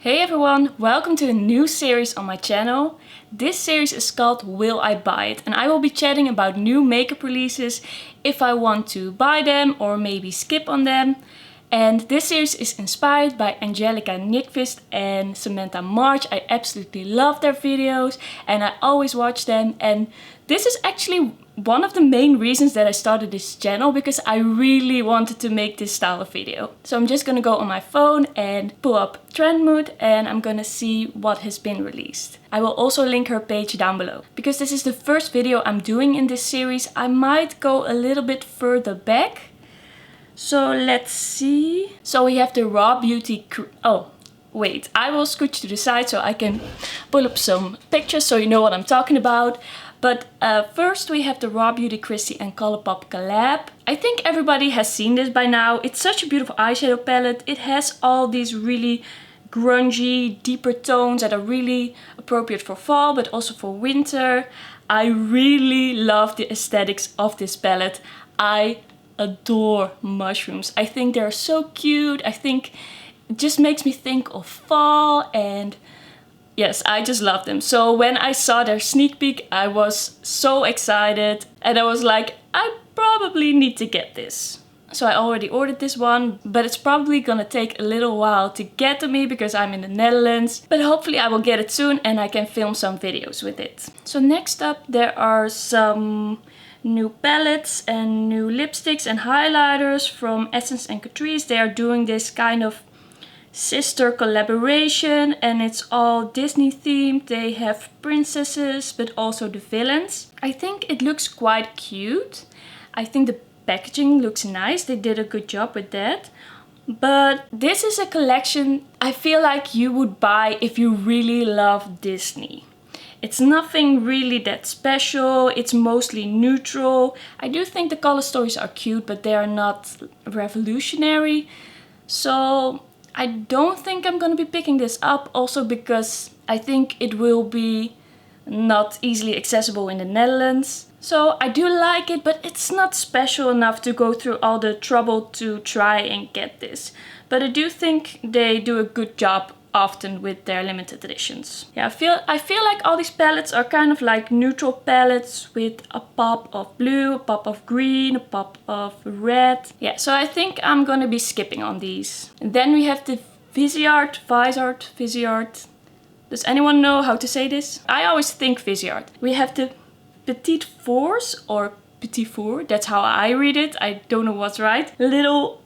Hey everyone, welcome to a new series on my channel. This series is called Will I Buy It? And I will be chatting about new makeup releases, if I want to buy them or maybe skip on them. And this series is inspired by Angelica Nyqvist and Samantha March. I absolutely love their videos and I always watch them. And this is actually one of the main reasons that I started this channel, because I really wanted to make this style of video. So I'm just gonna go on my phone and pull up Trendmood and I'm gonna see what has been released. I will also link her page down below. Because this is the first video I'm doing in this series, I might go a little bit further back. So let's see. So we have the oh wait, I will scooch to the side so I can pull up some pictures so you know what I'm talking about. But first we have the RawBeautyKrist and Colourpop collab. I think everybody has seen this by now. It's such a beautiful eyeshadow palette. It has all these really grungy, deeper tones that are really appropriate for fall, but also for winter. I really love the aesthetics of this palette. I adore mushrooms. I think they're so cute. I think it just makes me think of fall, and yes, I just love them. So when I saw their sneak peek, I was so excited and I was like, I probably need to get this. So I already ordered this one, but it's probably gonna take a little while to get to me because I'm in the Netherlands. But hopefully I will get it soon and I can film some videos with it. So next up there are some new palettes and new lipsticks and highlighters from Essence and Catrice. They are doing this kind of sister collaboration and it's all Disney themed. They have princesses but also the villains. I think it looks quite cute. I think the packaging looks nice. They did a good job with that. But this is a collection I feel like you would buy if you really love Disney. It's nothing really that special. It's mostly neutral. I do think the color stories are cute, but they are not revolutionary. So I don't think I'm gonna be picking this up, also because I think it will be not easily accessible in the Netherlands. So I do like it, but it's not special enough to go through all the trouble to try and get this. But I do think they do a good job often with their limited editions. Yeah, I feel like all these palettes are kind of like neutral palettes with a pop of blue, a pop of green, a pop of red. Yeah, so I think I'm gonna be skipping on these. And then we have the Viseart. Does anyone know how to say this? I always think Viseart. We have the Petit Fours or Petit Fours. That's how I read it. I don't know what's right. Little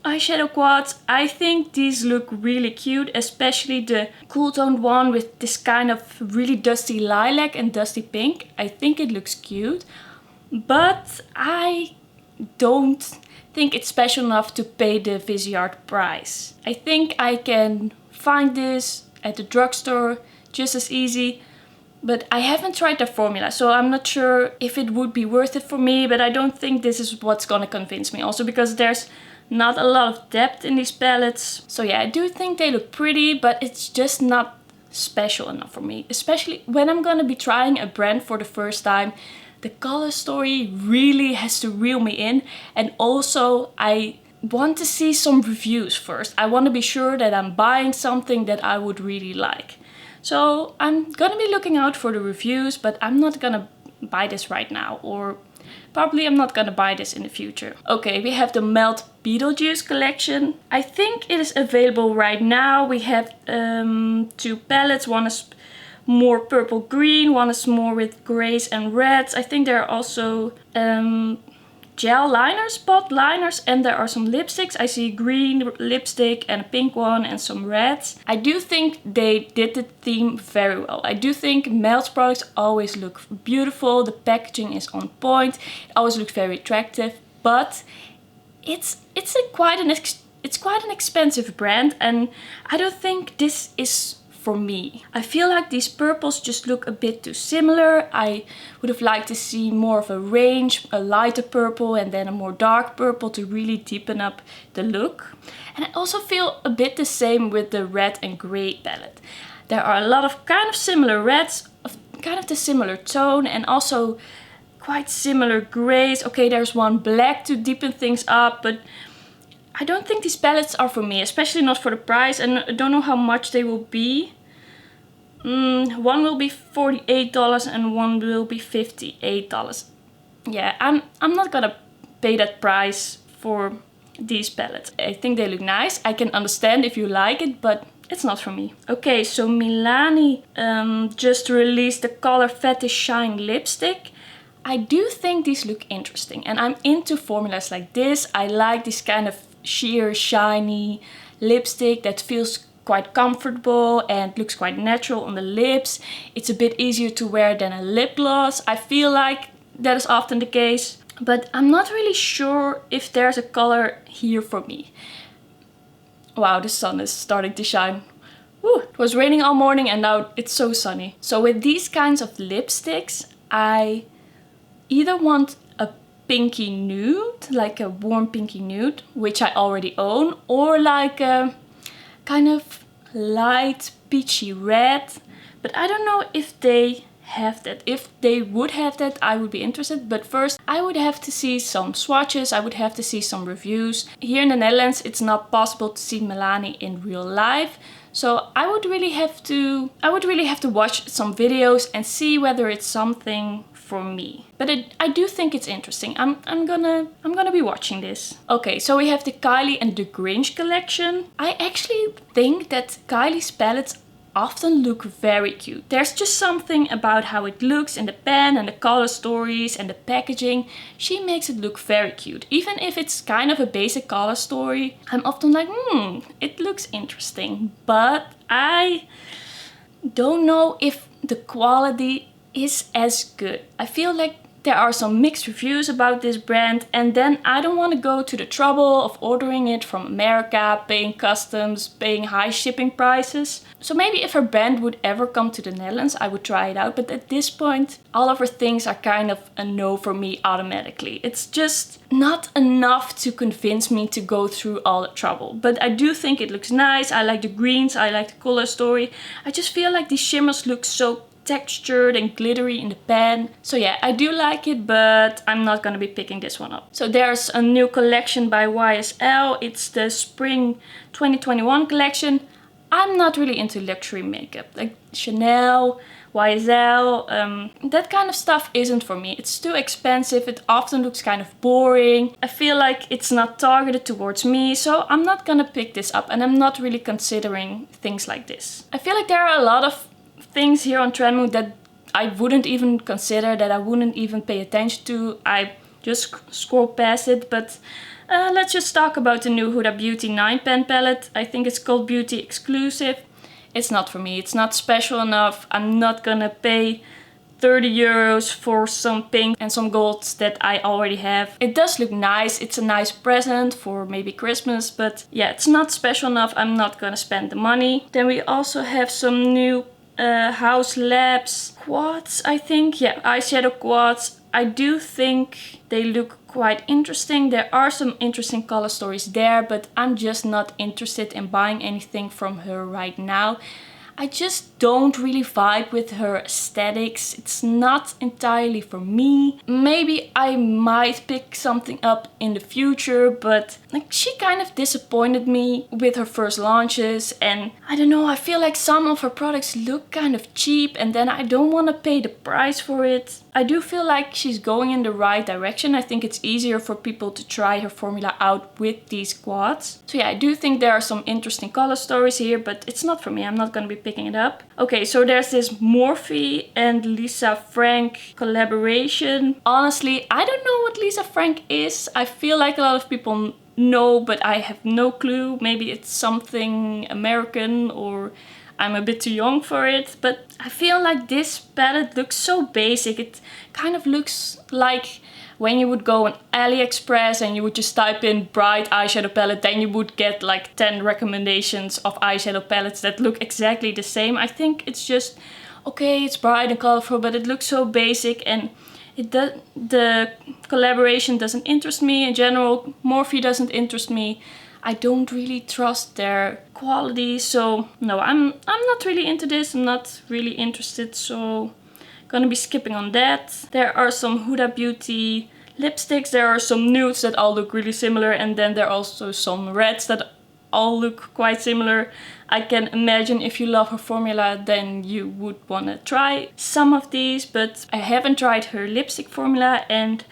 eyeshadow quads. I think these look really cute, especially the cool toned one with this kind of really dusty lilac and dusty pink. I think it looks cute, but I don't think it's special enough to pay the Viseart price. I think I can find this at the drugstore just as easy, but I haven't tried their formula, so I'm not sure if it would be worth it for me, but I don't think this is what's gonna convince me. Also because there's not a lot of depth in these palettes. So yeah, I do think they look pretty, but it's just not special enough for me. Especially when I'm gonna be trying a brand for the first time. The color story really has to reel me in. And also I want to see some reviews first. I want to be sure that I'm buying something that I would really like. So I'm gonna be looking out for the reviews, but I'm not gonna buy this right now, or probably I'm not gonna buy this in the future. Okay, we have the Melt Beetlejuice collection. I think it is available right now. We have two palettes. One is more purple green, one is more with grays and reds. I think there are also gel liners, spot liners, and there are some lipsticks. I see green lipstick and a pink one and some reds. I do think they did the theme very well. I do think Melt's products always look beautiful. The packaging is on point. It always looks very attractive, but it's quite an expensive brand, and I don't think this is for me. I feel like these purples just look a bit too similar. I would have liked to see more of a range, a lighter purple and then a more dark purple to really deepen up the look. And I also feel a bit the same with the red and grey palette. There are a lot of kind of similar reds, of kind of the similar tone, and also quite similar grays. Okay, there's one black to deepen things up, but I don't think these palettes are for me, especially not for the price, and I don't know how much they will be. One will be $48 and one will be $58. Yeah, I'm not gonna pay that price for these palettes. I think they look nice. I can understand if you like it, but it's not for me. Okay, so Milani just released the color Fetish Shine Lipstick. I do think these look interesting, and I'm into formulas like this. I like this kind of sheer, shiny lipstick that feels quite comfortable and looks quite natural on the lips. It's a bit easier to wear than a lip gloss. I feel like that is often the case, but I'm not really sure if there's a color here for me. Wow, the sun is starting to shine. Woo. It was raining all morning and now it's so sunny. So with these kinds of lipsticks, I either want a pinky nude, like a warm pinky nude, which I already own, or like a kind of light peachy red, but I don't know if they have that. If they would have that, I would be interested, but first I would have to see some swatches, I would have to see some reviews. Here in the Netherlands it's not possible to see Milani in real life, so I would really have to watch some videos and see whether it's something for me. But I do think it's interesting. I'm gonna be watching this. Okay, so we have the Kylie and the Grinch collection. I actually think that Kylie's palettes often look very cute. There's just something about how it looks in the pen and the color stories and the packaging. She makes it look very cute. Even if it's kind of a basic color story, I'm often like, it looks interesting. But I don't know if the quality is as good. I feel like there are some mixed reviews about this brand, and then I don't want to go to the trouble of ordering it from America, paying customs, paying high shipping prices. So maybe if her brand would ever come to the Netherlands, I would try it out, but at this point all of her things are kind of a no for me automatically. It's just not enough to convince me to go through all the trouble. But I do think it looks nice. I like the greens, I like the color story. I just feel like these shimmers look so textured and glittery in the pan. So yeah, I do like it, but I'm not gonna be picking this one up. So there's a new collection by YSL. It's the Spring 2021 collection. I'm not really into luxury makeup, like Chanel, YSL, that kind of stuff isn't for me. It's too expensive, it often looks kind of boring. I feel like it's not targeted towards me, so I'm not gonna pick this up, and I'm not really considering things like this. I feel like there are a lot of things here on Trendmood that I wouldn't even consider, that I wouldn't even pay attention to. I just scroll past it, but let's just talk about the new Huda Beauty 9 pan palette. I think it's called Beauty Exclusive. It's not for me, it's not special enough. I'm not gonna pay 30 euros for some pink and some golds that I already have. It does look nice, it's a nice present for maybe Christmas, but yeah, it's not special enough. I'm not gonna spend the money. Then we also have some new Hauslabs quads, I think. Yeah, eyeshadow quads. I do think they look quite interesting. There are some interesting color stories there, but I'm just not interested in buying anything from her right now. I just don't really vibe with her aesthetics. It's not entirely for me. Maybe I might pick something up in the future, but like, she kind of disappointed me with her first launches, and I don't know, I feel like some of her products look kind of cheap, and then I don't want to pay the price for it. I do feel like she's going in the right direction. I think it's easier for people to try her formula out with these quads. So yeah, I do think there are some interesting color stories here, but it's not for me. I'm not going to be picking it up. Okay, so there's this Morphe and Lisa Frank collaboration. Honestly, I don't know what Lisa Frank is. I feel like a lot of people know, but I have no clue. Maybe it's something American, or I'm a bit too young for it, but I feel like this palette looks so basic. It kind of looks like when you would go on AliExpress and you would just type in bright eyeshadow palette, then you would get like 10 recommendations of eyeshadow palettes that look exactly the same. I think it's just, okay, it's bright and colorful, but it looks so basic, and the collaboration doesn't interest me in general. Morphe doesn't interest me. I don't really trust their quality, so no, I'm not really into this. I'm not really interested, so I'm gonna be skipping on that. There are some Huda Beauty lipsticks. There are some nudes that all look really similar, and then there are also some reds that all look quite similar. I can imagine if you love her formula, then you would want to try some of these, but I haven't tried her lipstick formula and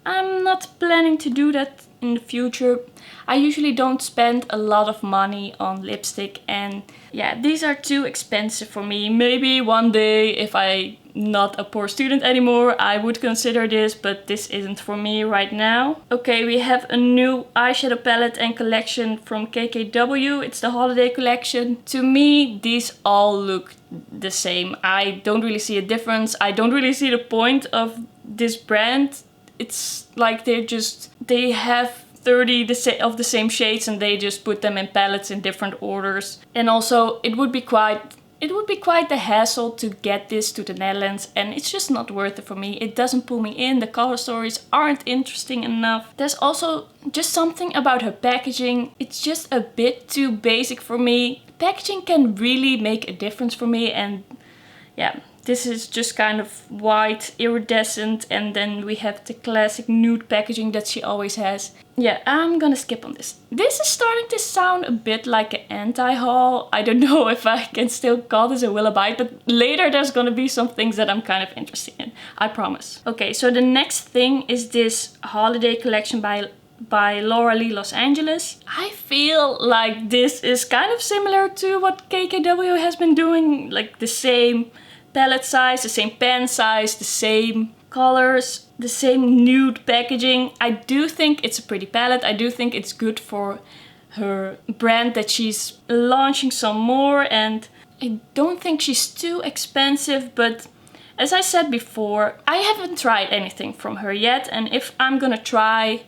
I'm not planning to do that in the future. I usually don't spend a lot of money on lipstick, and yeah, these are too expensive for me. Maybe one day, if I'm not a poor student anymore, I would consider this, but this isn't for me right now. Okay, we have a new eyeshadow palette and collection from KKW. It's the holiday collection. To me, these all look the same. I don't really see a difference. I don't really see the point of this brand. It's like they have 30 of the same shades and they just put them in palettes in different orders. And also it would be quite the hassle to get this to the Netherlands, and it's just not worth it for me. It doesn't pull me in. The color stories aren't interesting enough. There's also just something about her packaging. It's just a bit too basic for me. Packaging can really make a difference for me, and yeah. This is just kind of white, iridescent, and then we have the classic nude packaging that she always has. Yeah, I'm gonna skip on this. This is starting to sound a bit like an anti-haul. I don't know if I can still call this a will I buy it, but later there's gonna be some things that I'm kind of interested in. I promise. Okay, so the next thing is this holiday collection by Laura Lee Los Angeles. I feel like this is kind of similar to what KKW has been doing, like the same palette size, the same pen size, the same colors, the same nude packaging. I do think it's a pretty palette. I do think it's good for her brand that she's launching some more, and I don't think she's too expensive, but as I said before, I haven't tried anything from her yet, and if I'm gonna try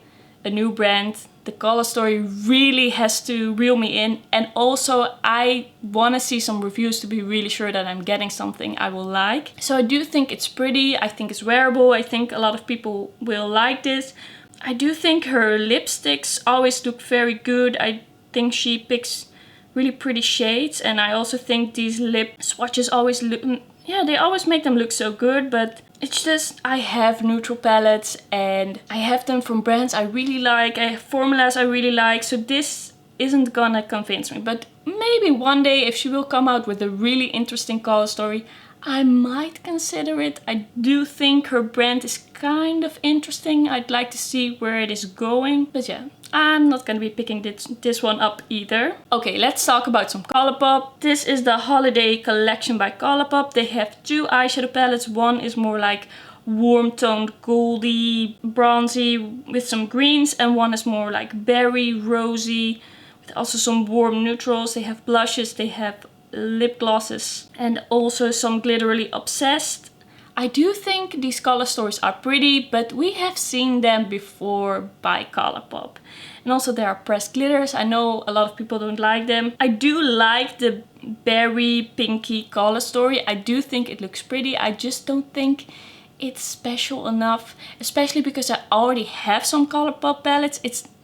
a new brand, the color story really has to reel me in, and also I want to see some reviews to be really sure that I'm getting something I will like. So I do think it's pretty, I think it's wearable, I think a lot of people will like this. I do think her lipsticks always look very good. I think she picks really pretty shades, and I also think these lip swatches always look, yeah, they always make them look so good, but it's just, I have neutral palettes and I have them from brands I really like, I have formulas I really like, so this isn't gonna convince me. But maybe one day, if she will come out with a really interesting color story, I might consider it. I do think her brand is kind of interesting. I'd like to see where it is going, but yeah. I'm not gonna be picking this one up either. Okay, let's talk about some Colourpop. This is the holiday collection by Colourpop. They have two eyeshadow palettes. One is more like warm toned goldy, bronzy with some greens, and one is more like berry, rosy with also some warm neutrals. They have blushes, they have lip glosses, and also some glitterily obsessed. I do think these color stories are pretty, but we have seen them before by Colourpop. And also there are pressed glitters. I know a lot of people don't like them. I do like the berry pinky color story. I do think it looks pretty. I just don't think it's special enough, especially because I already have some Colourpop palettes.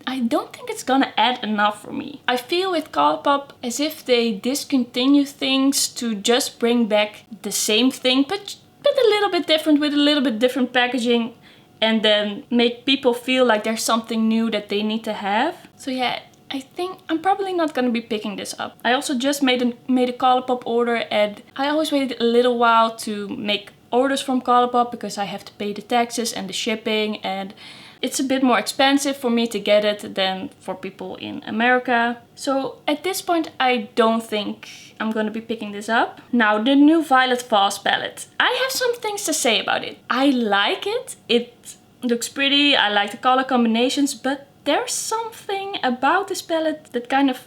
I don't think it's gonna add enough for me. I feel with Colourpop as if they discontinue things to just bring back the same thing, but a little bit different, with a little bit different packaging, and then make people feel like there's something new that they need to have. So yeah, I think I'm probably not gonna be picking this up. I also just made a Colourpop order, and I always waited a little while to make orders from Colourpop because I have to pay the taxes and the shipping, and it's a bit more expensive for me to get it than for people in America. So at this point, I don't think I'm gonna be picking this up. Now, the new Violet Voss palette. I have some things to say about it. I like it. It looks pretty. I like the color combinations, but there's something about this palette that kind of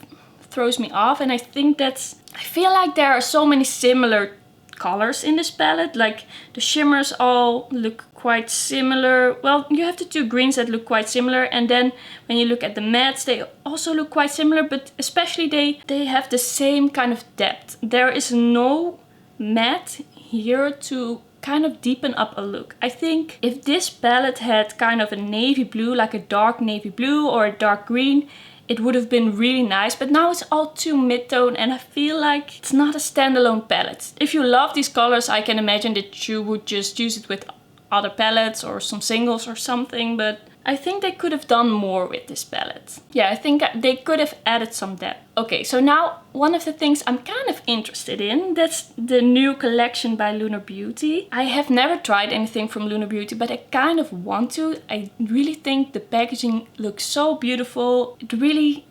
throws me off, and I feel like there are so many similar colors in this palette. Like the shimmers all look quite similar. Well, you have the two greens that look quite similar, and then when you look at the mattes, they also look quite similar, but especially they have the same kind of depth. There is no matte here to kind of deepen up a look. I think if this palette had kind of a navy blue, like a dark navy blue or a dark green, it would have been really nice, but now it's all too mid-tone and I feel like it's not a standalone palette. If you love these colors, I can imagine that you would just use it with other palettes or some singles or something, but I think they could have done more with this palette. Yeah, I think they could have added some depth. Okay, so now one of the things I'm kind of interested in, that's the new collection by Lunar Beauty. I have never tried anything from Lunar Beauty, but I kind of want to. I really think the packaging looks so beautiful. It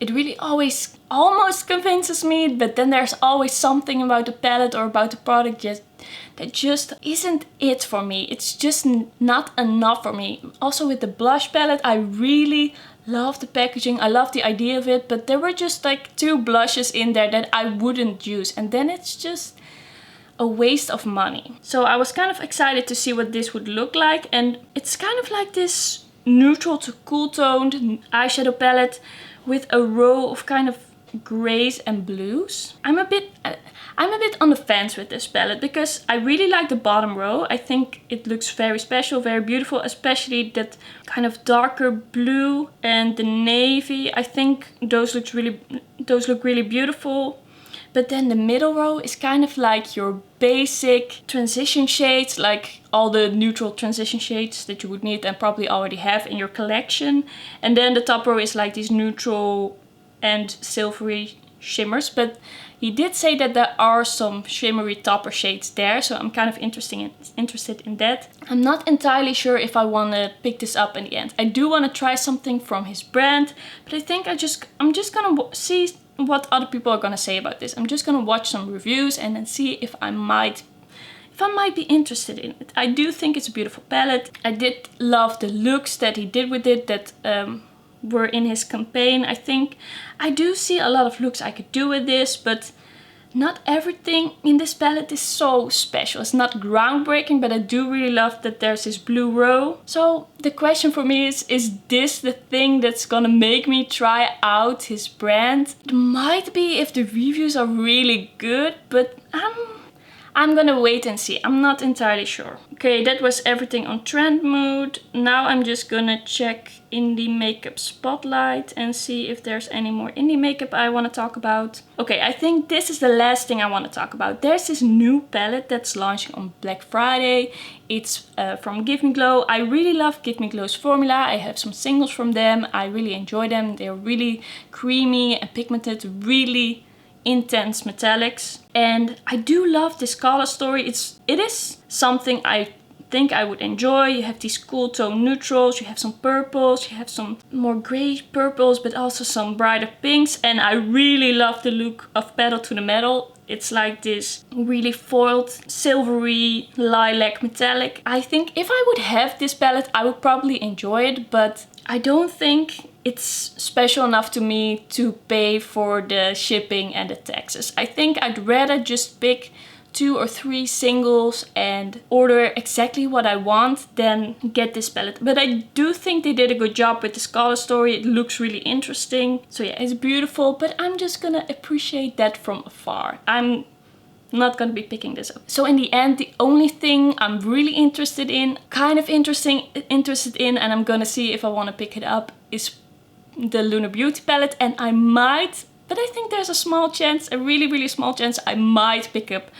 really always almost convinces me, but then there's always something about the palette or about the product that just isn't it for me. It's just not enough for me. Also with the blush palette, I really love the packaging. I love the idea of it, but there were just like 2 blushes in there that I wouldn't use, and then it's just a waste of money. So I was kind of excited to see what this would look like, and it's kind of like this neutral to cool toned eyeshadow palette with a row of kind of grays and blues. I'm a bit on the fence with this palette because I really like the bottom row. I think it looks very special, very beautiful, especially that kind of darker blue and the navy. I think those look really beautiful. But then the middle row is kind of like your basic transition shades, like all the neutral transition shades that you would need and probably already have in your collection. And then the top row is like these neutral and silvery shimmers, but he did say that there are some shimmery topper shades there, so I'm kind of interested in that. I'm not entirely sure if I want to pick this up in the end. I do want to try something from his brand, but I think I'm just gonna see what other people are gonna say about this. I'm just gonna watch some reviews and then see if I might be interested in it. I do think it's a beautiful palette. I did love the looks that he did with it that were in his campaign. I think I do see a lot of looks I could do with this, but not everything in this palette is so special. It's not groundbreaking, but I do really love that there's this blue row. So the question for me is this the thing that's gonna make me try out his brand? It might be if the reviews are really good, but I'm gonna wait and see. I'm not entirely sure. Okay, that was everything on Trendmood. Now I'm just gonna check Indiemakeupspotlight and see if there's any more indie makeup I want to talk about. Okay, I think this is the last thing I want to talk about. There's this new palette that's launching on Black Friday. It's from GiveMeGlow. I really love GiveMeGlow's formula. I have some singles from them. I really enjoy them. They're really creamy and pigmented, really intense metallics, and I do love this color story. It is something I think I would enjoy. You have these cool tone neutrals, you have some purples, you have some more gray purples, but also some brighter pinks, and I really love the look of Pedal to the Metal. It's like this really foiled silvery lilac metallic. I think if I would have this palette I would probably enjoy it, but I don't think it's special enough to me to pay for the shipping and the taxes. I think I'd rather just pick 2 or 3 singles and order exactly what I want than get this palette. But I do think they did a good job with this color story. It looks really interesting. So yeah, it's beautiful, but I'm just gonna appreciate that from afar. I'm not gonna be picking this up. So in the end, the only thing I'm really interested in, and I'm gonna see if I want to pick it up, is the Lunar Beauty palette, and I might, but I think there's a small chance, a really small chance, I might pick up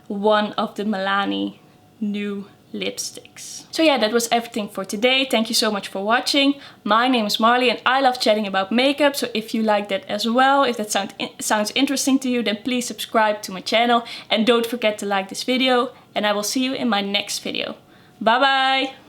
one of the Milani new lipsticks. So yeah, that was everything for today. Thank you so much for watching. My name is Marley and I love chatting about makeup, so if you like that as well, if that sounds interesting to you, then please subscribe to my channel and don't forget to like this video, and I will see you in my next video. Bye bye!